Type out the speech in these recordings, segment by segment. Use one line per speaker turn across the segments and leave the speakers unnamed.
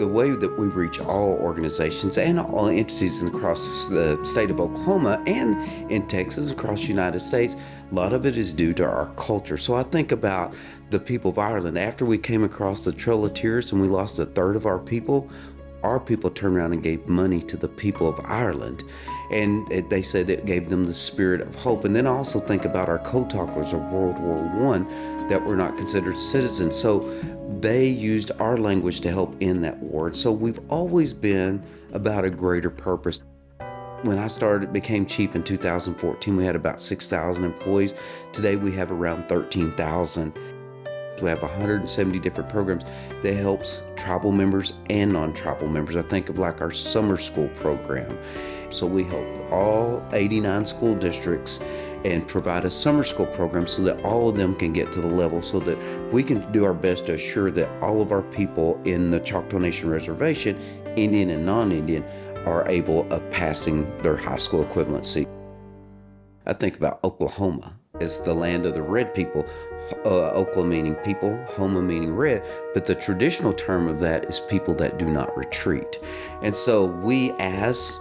the way that we reach all organizations and all entities across the state of Oklahoma and in Texas, across the United States, a lot of it is due to our culture. So I think about the people of Ireland. After we came across the Trail of Tears and we lost a third of our people turned around and gave money to the people of Ireland. And they said it gave them the spirit of hope. And then I also think about our co-talkers of World War I that were not considered citizens. So they used our language to help end that war. And so we've always been about a greater purpose. When I became chief in 2014, we had about 6,000 employees. Today we have around 13,000. We have 170 different programs that helps tribal members and non-tribal members. I think of like our summer school program. So we help all 89 school districts and provide a summer school program so that all of them can get to the level so that we can do our best to assure that all of our people in the Choctaw Nation Reservation, Indian and non-Indian, are able of passing their high school equivalency. I think about Oklahoma as the land of the red people, Okla meaning people, Homa meaning red, but the traditional term of that is people that do not retreat. And so we as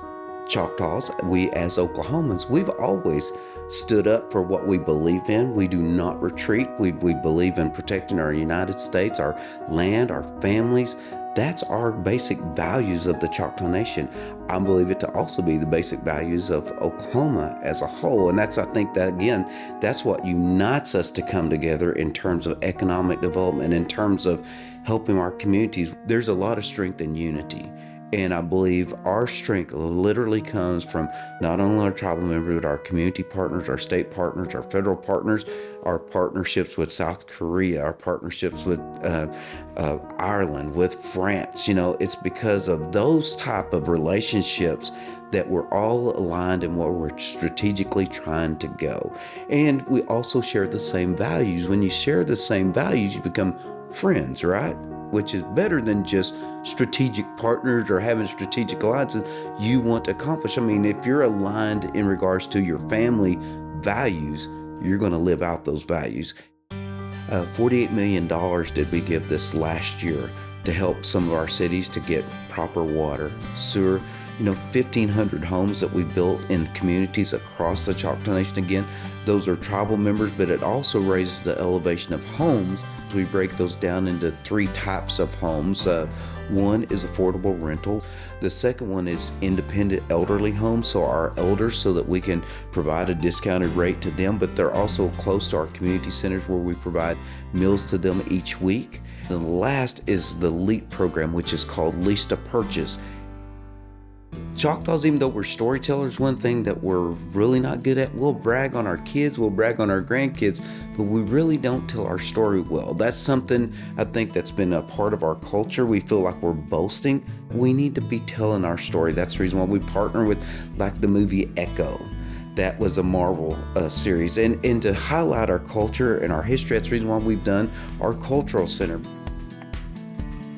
Choctaws, we as Oklahomans, we've always stood up for what we believe in. We do not retreat. We believe in protecting our United States, our land, our families. That's our basic values of the Choctaw Nation. I believe it to also be the basic values of Oklahoma as a whole. And that's, I think that again, that's what unites us to come together in terms of economic development, in terms of helping our communities. There's a lot of strength in unity. And I believe our strength literally comes from not only our tribal members, but our community partners, our state partners, our federal partners, our partnerships with South Korea, our partnerships with Ireland, with France. You know, it's because of those type of relationships that we're all aligned in where we're strategically trying to go. And we also share the same values. When you share the same values, you become friends, right? Which is better than just strategic partners or having strategic alliances you want to accomplish. I mean, if you're aligned in regards to your family values, you're going to live out those values. $48 million did we give this last year to help some of our cities to get proper water, sewer. 1,500 homes that we built in communities across the Choctaw Nation. Again, those are tribal members, but it also raises the elevation of homes. We break those down into three types of homes. One is affordable rental. The second one is independent elderly homes, so our elders, so that we can provide a discounted rate to them, but they're also close to our community centers where we provide meals to them each week. And the last is the LEAP program, which is called Lease to Purchase. Choctaws, even though we're storytellers, one thing that we're really not good at, we'll brag on our kids, we'll brag on our grandkids, but we really don't tell our story well. That's something I think that's been a part of our culture. We feel like we're boasting. We need to be telling our story. That's the reason why we partner with like the movie Echo. That was a Marvel series. And to highlight our culture and our history, that's the reason why we've done our cultural center.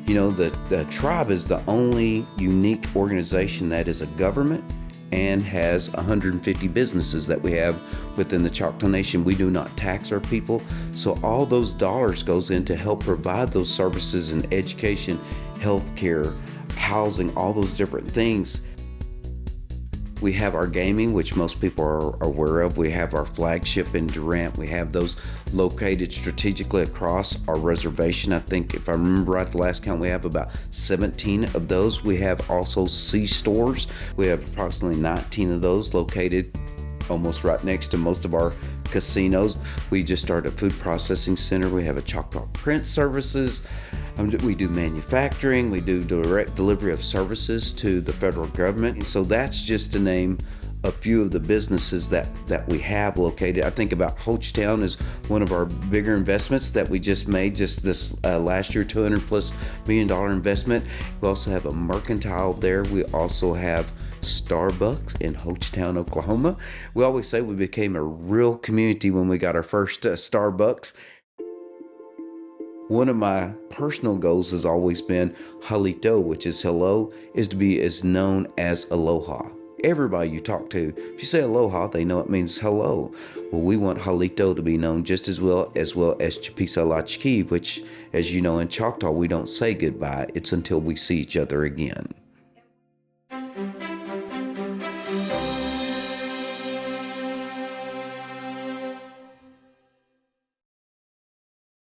The tribe is the only unique organization that is a government and has 150 businesses that we have within the Choctaw Nation. We do not tax our people, so all those dollars goes in to help provide those services in education, healthcare, housing, all those different things. We have our gaming, which most people are aware of. We have our flagship in Durant. We have those located strategically across our reservation. I think if I remember right, the last count, we have about 17 of those. We have also C-stores. We have approximately 19 of those located almost right next to most of our casinos. We just started a food processing center. We have a Choctaw print services. We do manufacturing. We do direct delivery of services to the federal government. And so that's just to name a few of the businesses that we have located. I think about Hochtown is one of our bigger investments that we just made just this last year, $200+ million investment. We also have a mercantile there. We also have Starbucks in Hochtown, Oklahoma. We always say we became a real community when we got our first Starbucks. One of my personal goals has always been halito, which is hello, is to be as known as aloha. everybody you talk to. If you say aloha, they know it means hello. Well, we want halito to be known just as well as chipisa lachki, which, as you know, in Choctaw, we don't say goodbye. It's until we see each other again.